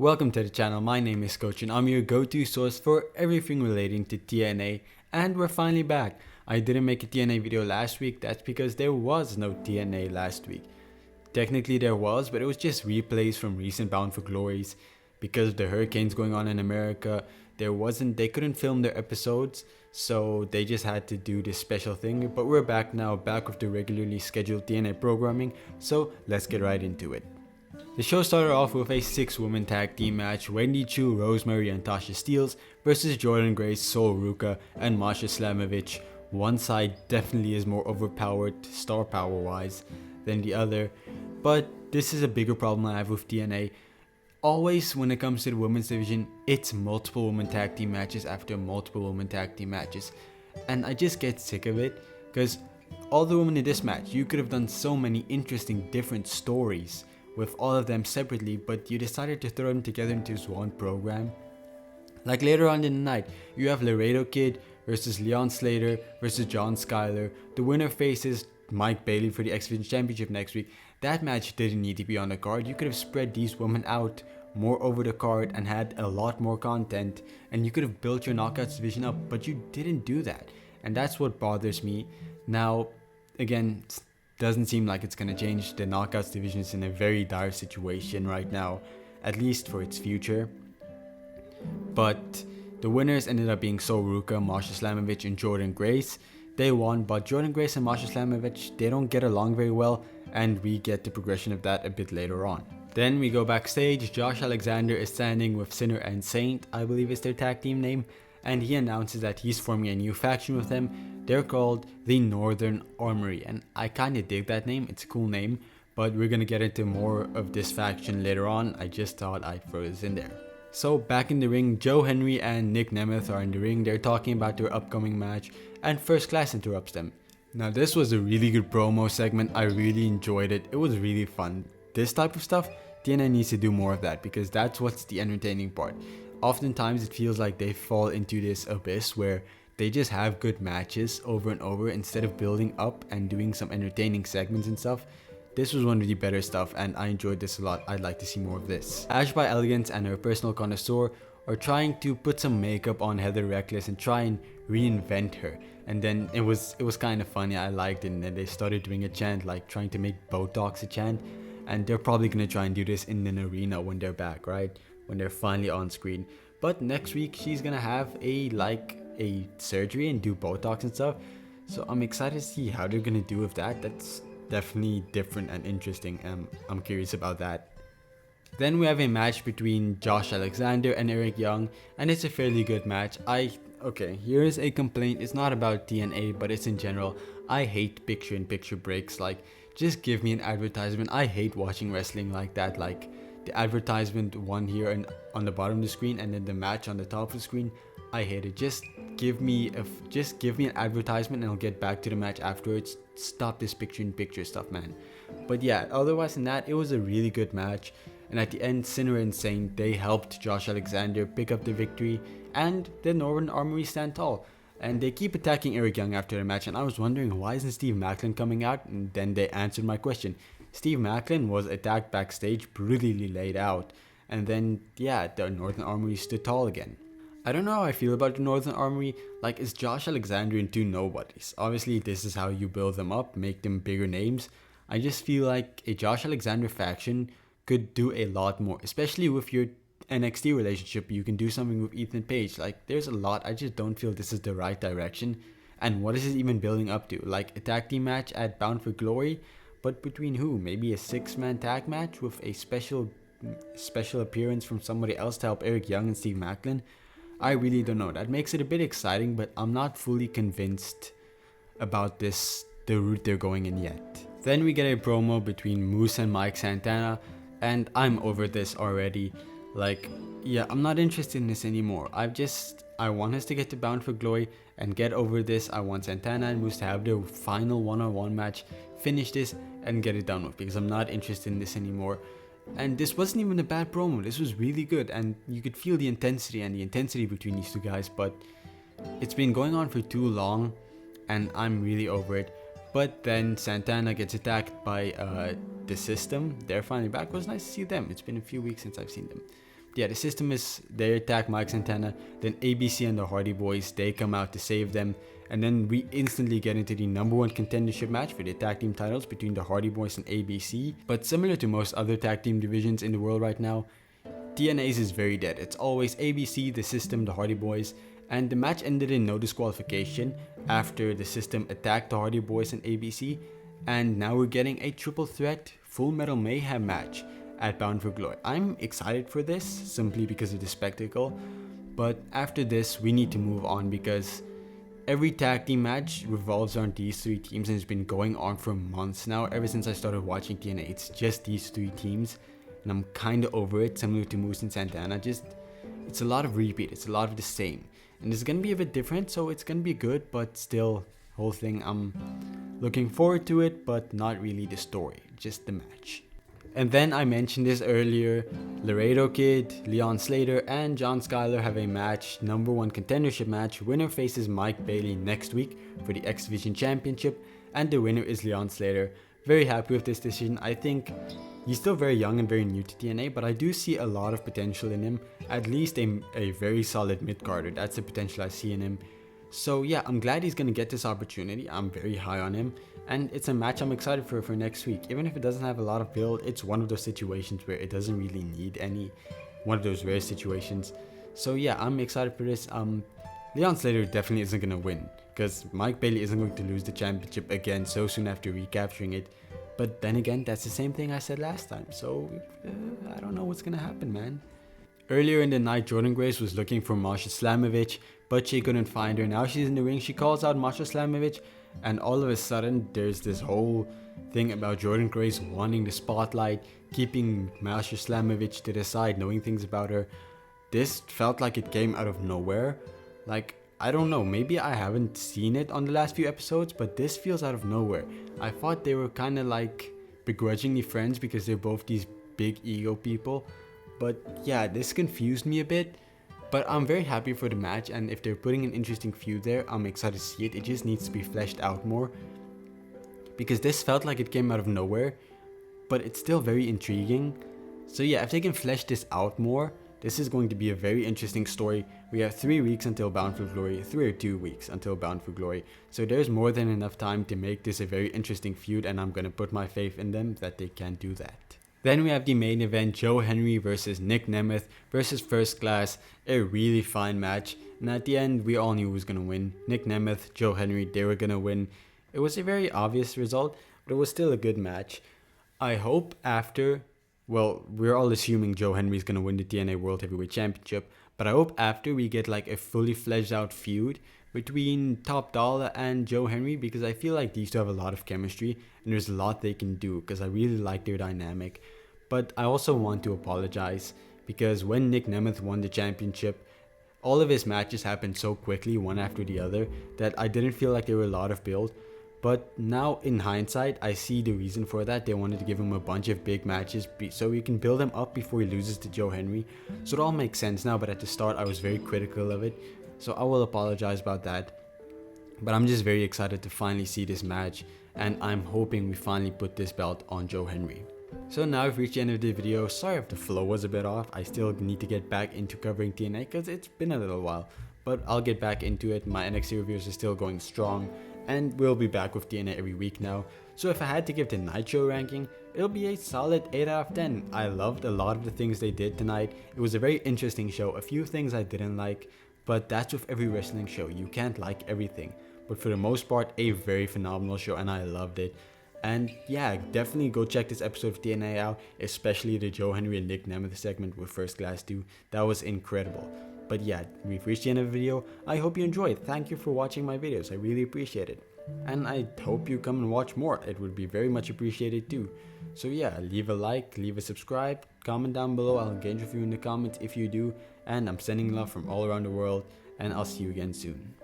Welcome to the channel, my name is Coach and I'm your go-to source for everything relating to TNA, and we're finally back. I didn't make a TNA video last week, that's because there was no TNA last week. Technically there was, but it was just replays from recent Bound for Glories. Because of the hurricanes going on in America, they couldn't film their episodes, so they just had to do this special thing. But we're back now, back with the regularly scheduled TNA programming, so let's get right into it. The show started off with a 6-woman tag team match: Wendy Chu, Rosemary, and Tasha Steelz versus Jordynne Grace, Sol Ruca, and Masha Slamovich. One side definitely is more overpowered star power wise than the other, but this is a bigger problem I have with TNA. Always when it comes to the women's division, it's multiple women tag team matches after multiple women tag team matches, and I just get sick of it because all the women in this match, you could have done so many interesting different stories with all of them separately, but you decided to throw them together into this one program. Like later on in the night, you have Laredo Kid versus Leon Slater versus John Skyler. The winner faces Mike Bailey for the X Division Championship next week. That match didn't need to be on the card. You could have spread these women out more over the card and had a lot more content, and you could have built your Knockouts division up, but you didn't do that, and that's what bothers me. Now, again, doesn't seem like it's gonna change. The Knockouts division is in a very dire situation right now, at least for its future. But the winners ended up being Sol Ruca, Masha Slamovich, and Jordynne Grace. They won, but Jordynne Grace and Masha Slamovich, they don't get along very well, and we get the progression of that a bit later on. Then we go backstage. Josh Alexander is standing with Sinner and Saint, I believe is their tag team name, and he announces that he's forming a new faction with them. They're called the Northern Armory, and I kinda dig that name, it's a cool name, but we're gonna get into more of this faction later on. I just thought I'd throw this in there. So back in the ring, Joe Henry and Nick Nemeth are in the ring. They're talking about their upcoming match, and First Class interrupts them. Now this was a really good promo segment, I really enjoyed it, it was really fun. This type of stuff, TNA needs to do more of that, because that's what's the entertaining part. Oftentimes it feels like they fall into this abyss where they just have good matches over and over instead of building up and doing some entertaining segments and stuff. This was one of the better stuff, and I enjoyed this a lot. I'd like to see more of this. Ash by Elegance and her personal connoisseur are trying to put some makeup on Heather Reckless and try and reinvent her. And then it was kind of funny, I liked it, and then they started doing a chant, like trying to make Botox a chant. And they're probably gonna try and do this in an arena when they're back, right? When they're finally on screen. But next week she's gonna have a surgery and do Botox and stuff, so I'm excited to see how they're gonna do with that. That's definitely different and interesting, and I'm curious about that. Then we have a match between Josh Alexander and Eric Young, and it's a fairly good match. Okay, here's a complaint. It's not about TNA, but it's in general. I hate picture-in-picture breaks. Like, just give me an advertisement. I hate watching wrestling like that. Like the advertisement one here and on the bottom of the screen, and then the match on the top of the screen. I hate it. Just give me an advertisement and I'll get back to the match afterwards. Stop this picture-in-picture stuff, man. But yeah, otherwise than that, it was a really good match. And at the end, Sinner and Saint, they helped Josh Alexander pick up the victory, and the Northern Armory stand tall. And they keep attacking Eric Young after the match, and I was wondering, why isn't Steve Maclin coming out? And then they answered my question. Steve Maclin was attacked backstage, brutally laid out. And then, yeah, the Northern Armory stood tall again. I don't know how I feel about the Northern Armory. Like, it's Josh Alexander and two nobodies. Obviously, this is how you build them up, make them bigger names. I just feel like a Josh Alexander faction could do a lot more, especially with your NXT relationship. You can do something with Ethan Page. Like, there's a lot. I just don't feel this is the right direction. And what is it even building up to? Like a tag team match at Bound for Glory, but between who? Maybe a 6-man tag match with a special appearance from somebody else to help Eric Young and Steve Maclin. I really don't know. That makes it a bit exciting, but I'm not fully convinced about the route they're going in yet. Then we get a promo between Moose and Mike Santana, and I'm over this already. Like, yeah, I'm not interested in this anymore. I want us to get to Bound for Glory and get over this. I want Santana and Moose to have their final one-on-one match, finish this, and get it done with, because I'm not interested in this anymore. And this wasn't even a bad promo. This was really good, and you could feel the intensity between these two guys, but it's been going on for too long, and I'm really over it. But then Santana gets attacked by the System. They're finally back. It was nice to see them. It's been a few weeks since I've seen them. Yeah, the system is they attack Mike Santana, then ABC and the Hardy Boys, they come out to save them, and then we instantly get into the #1 contendership match for the tag team titles between the Hardy Boys and ABC. But similar to most other tag team divisions in the world right now, TNA's is very dead. It's always ABC, the system, the Hardy Boys, and the match ended in no disqualification after the system attacked the Hardy Boys and ABC, and now we're getting a triple threat Full Metal Mayhem match at Bound for Glory. I'm excited for this simply because of the spectacle, but after this we need to move on because every tag team match revolves around these three teams and it's been going on for months now. Ever since I started watching TNA, it's just these three teams and I'm kind of over it, similar to Moose and Santana. Just, it's a lot of repeat, it's a lot of the same, and it's gonna be a bit different, so it's gonna be good, but still, whole thing, I'm looking forward to it, but not really the story, just the match. And then I mentioned this earlier, Laredo Kid, Leon Slater, and John Skyler have a match, #1 contendership match. Winner faces Mike Bailey next week for the X Division Championship, and the winner is Leon Slater. Very happy with this decision. I think he's still very young and very new to TNA, but I do see a lot of potential in him, at least a very solid mid-carder. That's the potential I see in him. So yeah, I'm glad he's gonna get this opportunity. I'm very high on him, and it's a match I'm excited for next week. Even if it doesn't have a lot of build, it's one of those situations where it doesn't really need any, one of those rare situations. So yeah, I'm excited for this. Leon Slater definitely isn't gonna win because Mike Bailey isn't going to lose the championship again so soon after recapturing it. But then again, that's the same thing I said last time. So I don't know what's gonna happen, man. Earlier in the night, Jordan Grace was looking for Masha Slamovich, but she couldn't find her. Now she's in the ring, she calls out Masha Slamovich, and all of a sudden there's this whole thing about Jordan Grace wanting the spotlight, keeping Masha Slamovich to the side, knowing things about her. This felt like it came out of nowhere. Like, I don't know, maybe I haven't seen it on the last few episodes, but this feels out of nowhere. I thought they were kind of like begrudgingly friends because they're both these big ego people. But yeah, this confused me a bit. But I'm very happy for the match, and if they're putting an interesting feud there, I'm excited to see it. It just needs to be fleshed out more, because this felt like it came out of nowhere, but it's still very intriguing. So yeah, if they can flesh this out more, this is going to be a very interesting story. We have 3 weeks until Bound for Glory, 3 or 2 weeks until Bound for Glory. So there's more than enough time to make this a very interesting feud, and I'm gonna put my faith in them that they can do that. Then we have the main event, Joe Henry versus Nick Nemeth versus First Class, a really fine match. And at the end, we all knew who was going to win. Nick Nemeth, Joe Henry, they were going to win. It was a very obvious result, but it was still a good match. I hope after, well, we're all assuming Joe Henry's going to win the TNA World Heavyweight Championship, but I hope after we get like a fully fledged out feud between Top Dollar and Joe Henry, because I feel like these two have a lot of chemistry and there's a lot they can do because I really like their dynamic. But I also want to apologize because when Nick Nemeth won the championship, all of his matches happened so quickly, one after the other, that I didn't feel like there were a lot of build. But now in hindsight, I see the reason for that. They wanted to give him a bunch of big matches so he can build him up before he loses to Joe Henry. So it all makes sense now, but at the start I was very critical of it. So I will apologize about that. But I'm just very excited to finally see this match, and I'm hoping we finally put this belt on Joe Henry. So now we've reached the end of the video. Sorry if the flow was a bit off. I still need to get back into covering TNA because it's been a little while. But I'll get back into it. My NXT reviews are still going strong, and we'll be back with TNA every week now. So if I had to give the Nitro ranking, it'll be a solid 8 out of 10. I loved a lot of the things they did tonight. It was a very interesting show. A few things I didn't like, but that's with every wrestling show. You can't like everything. But for the most part, a very phenomenal show, and I loved it. And yeah, definitely go check this episode of TNA out, especially the Joe Henry and Nick Nemeth segment with First Class 2. That was incredible. But yeah, we've reached the end of the video. I hope you enjoyed. Thank you for watching my videos. I really appreciate it. And I hope you come and watch more. It would be very much appreciated too. So yeah, leave a like, leave a subscribe, comment down below. I'll engage with you in the comments if you do. And I'm sending love from all around the world. And I'll see you again soon.